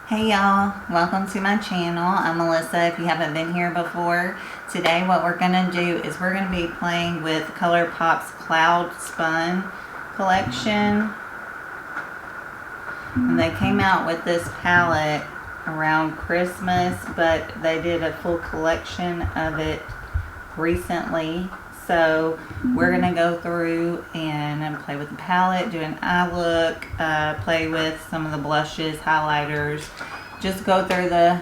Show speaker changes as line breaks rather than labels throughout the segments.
Hey y'all, welcome to my channel. I'm Melissa if you haven't been here before. Today what we're going to do is we're going to be playing with Colourpop's Cloud Spun collection. And they came out with this palette around Christmas, but they did a full collection of it recently. So we're going to go through and play with the palette, do an eye look, play with some of the blushes, highlighters, just go through the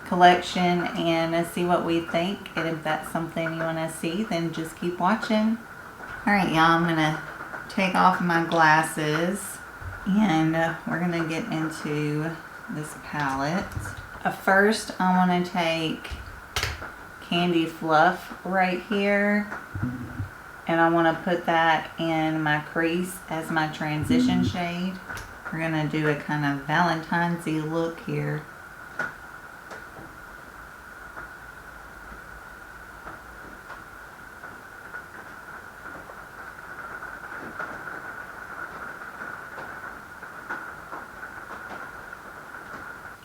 collection and see what we think. And if that's something you want to see, then just keep watching. Alright y'all, I'm going to take off my glasses and we're going to get into this palette. First I want to take Candy Fluff right here, and I want to put that in my crease as my transition shade. We're going to do a kind of Valentine-y look here.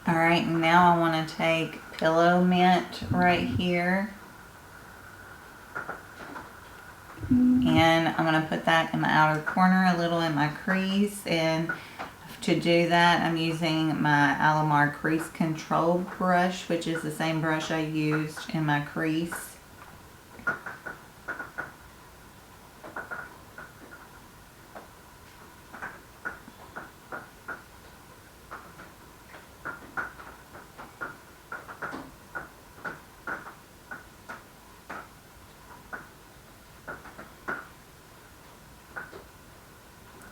Alright, now I want to take Pillow Mint right here. And I'm going to put that in my outer corner, a little in my crease. And to do that, I'm using my Alamar Crease Control brush, which is the same brush I used in my crease.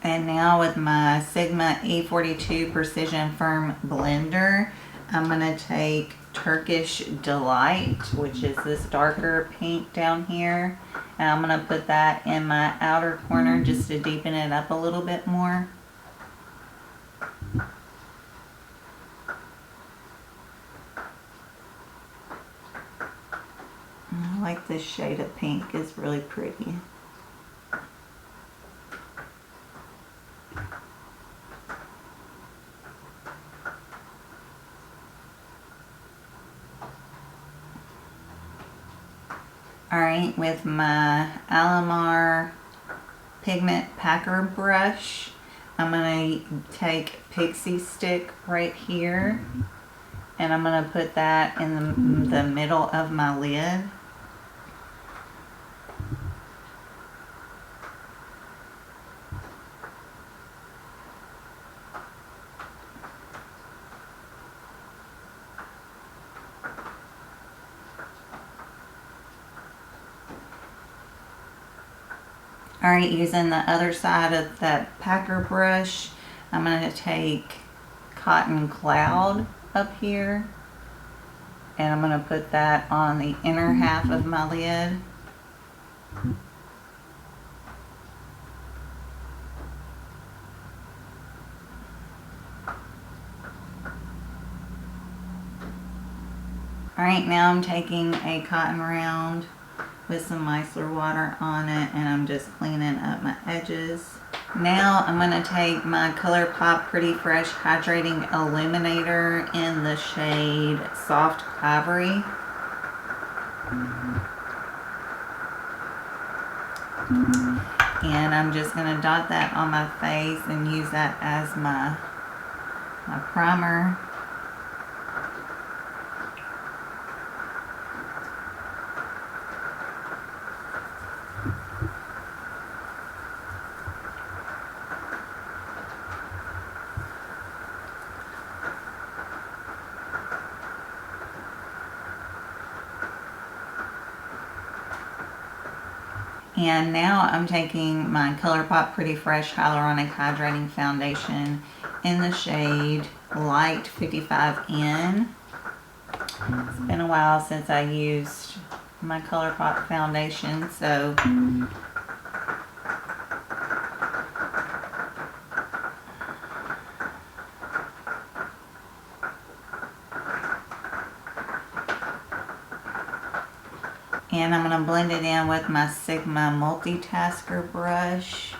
And now with my Sigma E42 Precision Firm Blender, I'm going to take Turkish Delight, which is this darker pink down here. And I'm going to put that in my outer corner just to deepen it up a little bit more. I like this shade of pink, it's really pretty. Alright, with my Alamar Pigment Packer brush, I'm going to take Pixie Stick right here, and I'm going to put that in the middle of my lid. Alright, using the other side of that packer brush, I'm going to take Cotton Cloud up here, and I'm going to put that on the inner half of my lid. Alright, now I'm taking a cotton round with some micellar water on it, and I'm just cleaning up my edges. Now I'm going to take my Colourpop Pretty Fresh Hydrating Illuminator in the shade Soft Ivory. And I'm just going to dot that on my face and use that as my primer. And now I'm taking my Colourpop Pretty Fresh Hyaluronic Hydrating Foundation in the shade Light 55N. It's been a while since I used my Colourpop foundation, so and I'm going to blend it in with my Sigma Multitasker brush.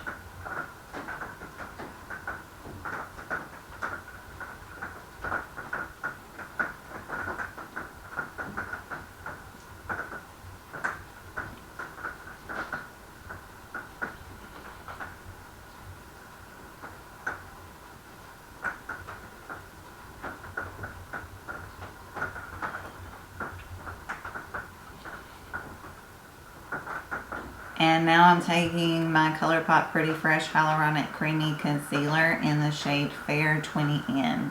And now I'm taking my Colourpop Pretty Fresh Hyaluronic Creamy Concealer in the shade Fair 20N.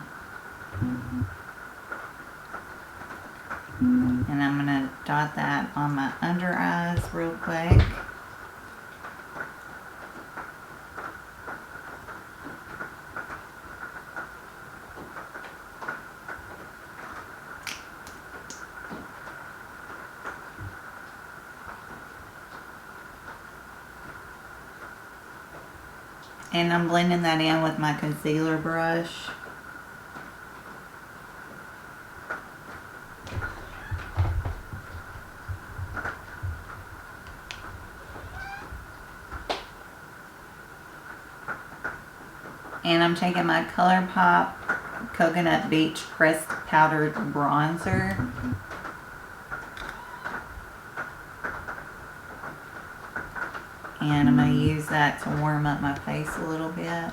And I'm going to dot that on my under eyes real quick. And I'm blending that in with my concealer brush. And I'm taking my Colourpop Coconut Beach Pressed Powdered Bronzer. And I'm going to use that to warm up my face a little bit.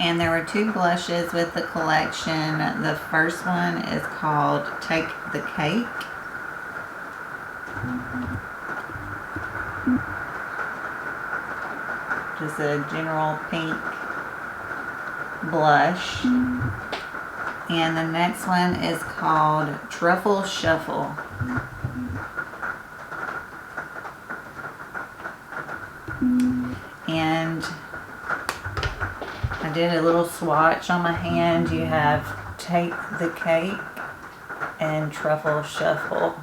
And there were two blushes with the collection. The first one is called Take the Cake. Just a general pink blush. And the next one is called Truffle Shuffle. And I did a little swatch on my hand. You have Take the Cake and Truffle Shuffle.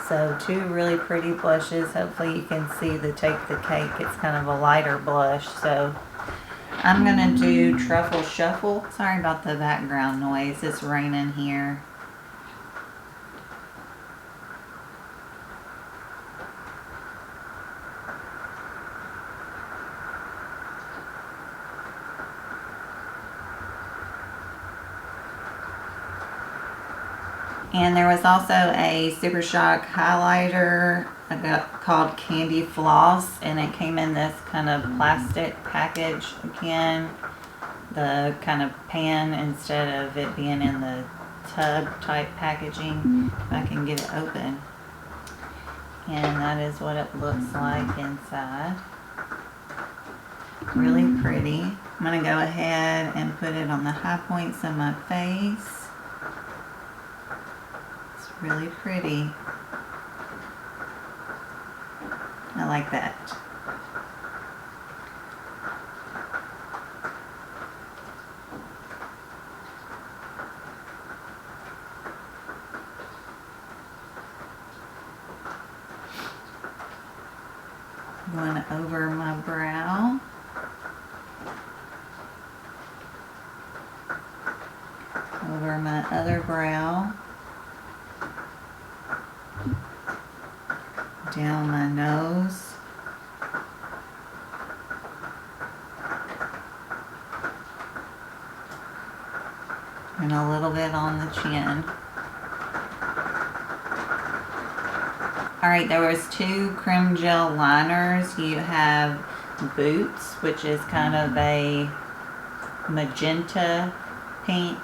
So two really pretty blushes. Hopefully you can see the Take the Cake. It's kind of a lighter blush. So I'm going to do Truffle Shuffle. Sorry about the background noise. It's raining here. And there was also a Super Shock highlighter called Candy Floss, and it came in this kind of plastic package again, the kind of pan instead of it being in the tub type packaging. If I can get it open. And that is what it looks like inside. Really pretty. I'm going to go ahead and put it on the high points of my face. Really pretty. I like that. Going over my brow. Over my other brow. Down my nose. And a little bit on the chin. Alright, there was two creme gel liners. You have Boots, which is kind of a magenta pink.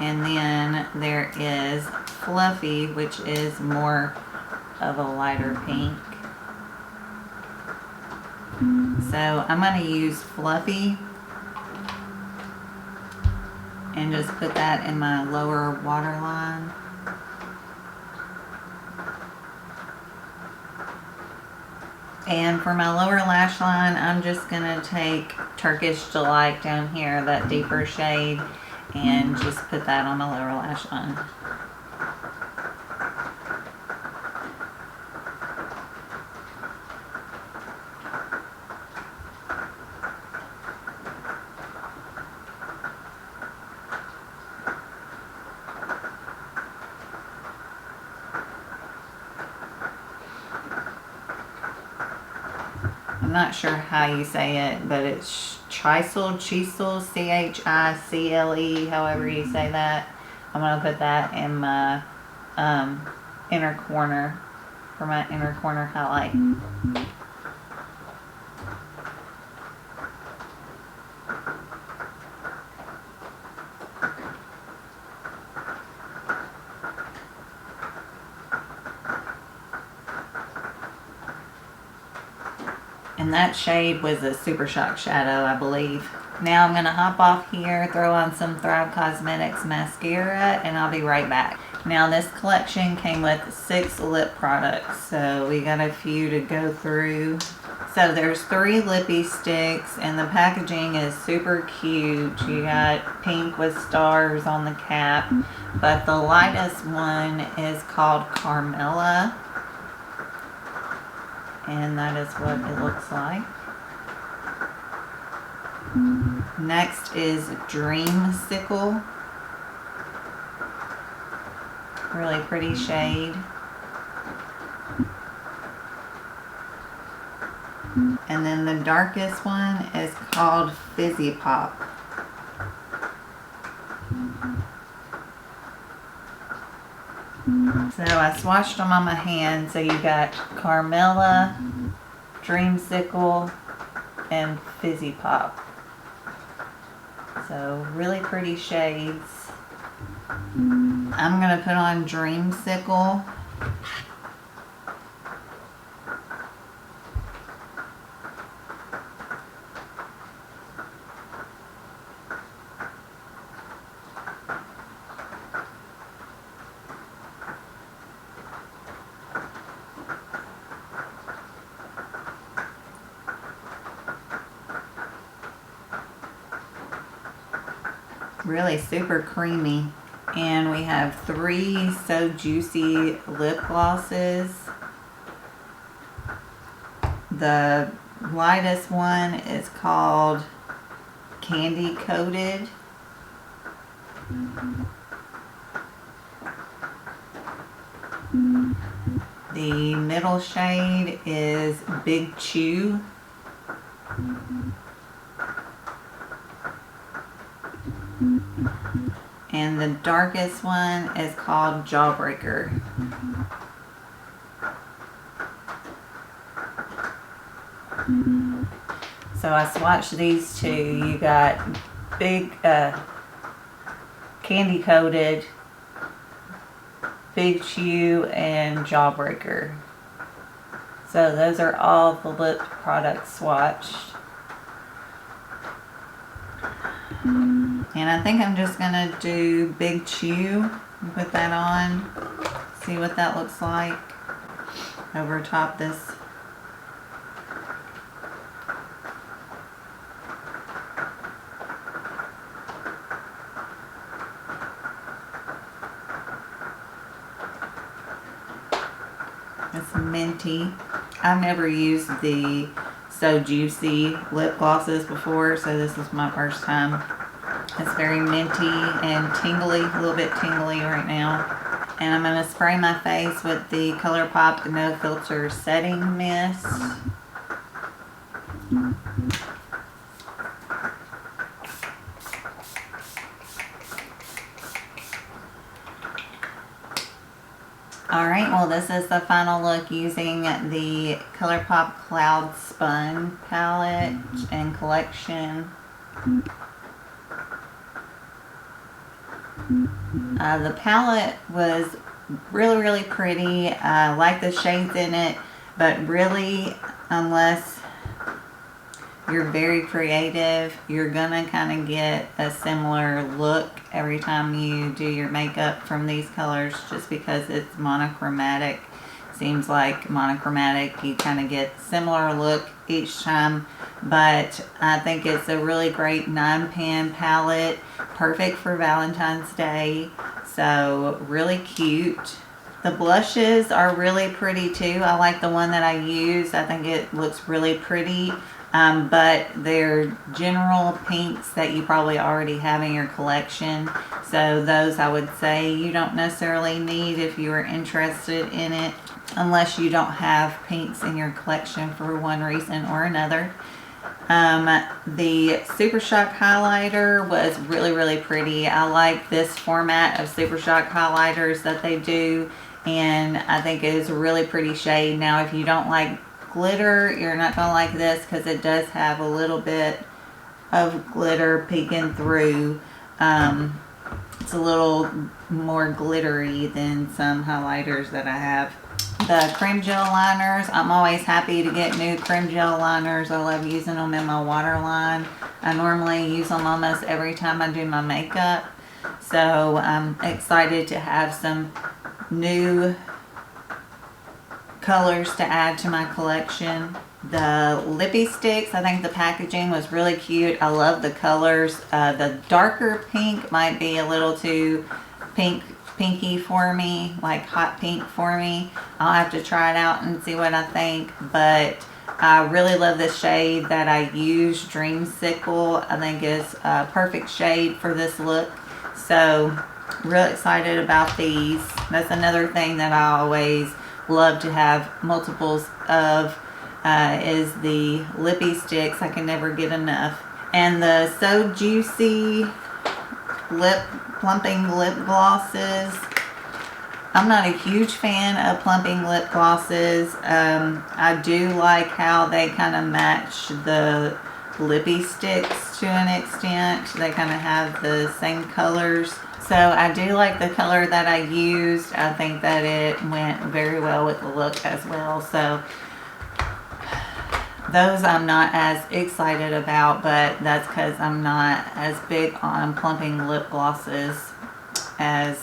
And then there is Fluffy, which is more of a lighter pink. So I'm going to use Fluffy and just put that in my lower waterline. And for my lower lash line, I'm just going to take Turkish Delight down here, that deeper shade, and just put that on my lower lash line. I'm not sure how you say it, but it's Chicle, Chicle, however you say that. I'm going to put that in my inner corner for my inner corner highlight. And that shade was a Super Shock shadow, I believe. Now I'm going to hop off here, throw on some Thrive Cosmetics mascara, and I'll be right back. Now this collection came with 6 lip products, so we got a few to go through. So there's 3 lippy sticks, and the packaging is super cute. You got pink with stars on the cap, but the lightest one is called Carmella. And that is what it looks like. Next is Dreamsicle. Really pretty shade. And then the darkest one is called Fizzy Pop. So I swatched them on my hand. So you got Carmella, Dreamsicle, and Fizzy Pop. So really pretty shades. I'm going to put on Dreamsicle. Really super creamy. And we have 3 So Juicy lip glosses. The lightest one is called Candy Coated. The middle shade is Big Chew. And the darkest one is called Jawbreaker. So I swatched these two. You got big Candy Coated, Big Chew, and Jawbreaker. So those are all the lip products swatched. And I think I'm just going to do Big Chew and put that on. See what that looks like over top this. It's minty. I've never used the So Juicy lip glosses before, so this is my first time. It's very minty and tingly, a little bit tingly right now. And I'm going to spray my face with the Colourpop No Filter Setting Mist. Alright, well this is the final look using the Colourpop Cloud Spun palette and collection. The palette was really pretty. I like the shades in it, but really, unless you're very creative, you're gonna kind of get a similar look every time you do your makeup from these colors, just because it's monochromatic. Seems like monochromatic, you kind of get similar look each time, but I think it's a really great 9-pan palette, perfect for Valentine's Day. So really cute. The blushes are really pretty too. I like the one that I use. I think it looks really pretty but they're general pinks that you probably already have in your collection. So those I would say you don't necessarily need if you are interested in it, unless you don't have pinks in your collection for one reason or another. The Super Shock highlighter was really pretty. I like this format of Super Shock highlighters that they do, and I think it is a really pretty shade. Now, if you don't like glitter, you're not going to like this because it does have a little bit of glitter peeking through. It's a little more glittery than some highlighters that I have. The cream gel liners, I'm always happy to get new cream gel liners. I love using them in my waterline. I normally use them almost every time I do my makeup. So I'm excited to have some new colors to add to my collection. The lippy sticks, I think the packaging was really cute. I love the colors. The darker pink might be a little too pinky for me, like hot pink for me. I'll have to try it out and see what I think, but I really love this shade that I use, Dreamsicle. I think is a perfect shade for this look. So real excited about these. That's another thing that I always love to have multiples of, is the lippy sticks. I can never get enough. And the So Juicy plumping lip glosses. I'm not a huge fan of plumping lip glosses. I do like how they kind of match the lippy sticks to an extent. They kind of have the same colors. So I do like the color that I used. I think that it went very well with the look as well. So those I'm not as excited about, but that's because I'm not as big on plumping lip glosses as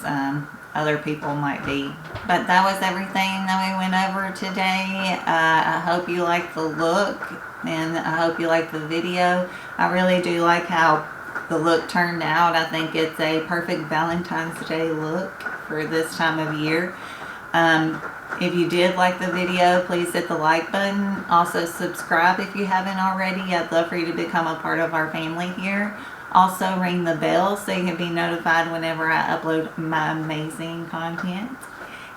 other people might be. But that was everything that we went over today. I hope you like the look, and I hope you like the video. I really do like how the look turned out. I think it's a perfect Valentine's Day look for this time of year. If you did like the video, please hit the like button. Also subscribe if you haven't already. I'd love for you to become a part of our family here. Also ring the bell so you can be notified whenever I upload my amazing content.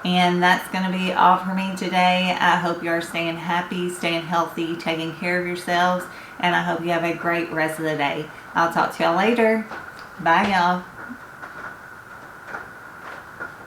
And that's going to be all for me today. I hope you are staying happy, staying healthy, taking care of yourselves, and I hope you have a great rest of the day. I'll talk to y'all later. Bye, y'all.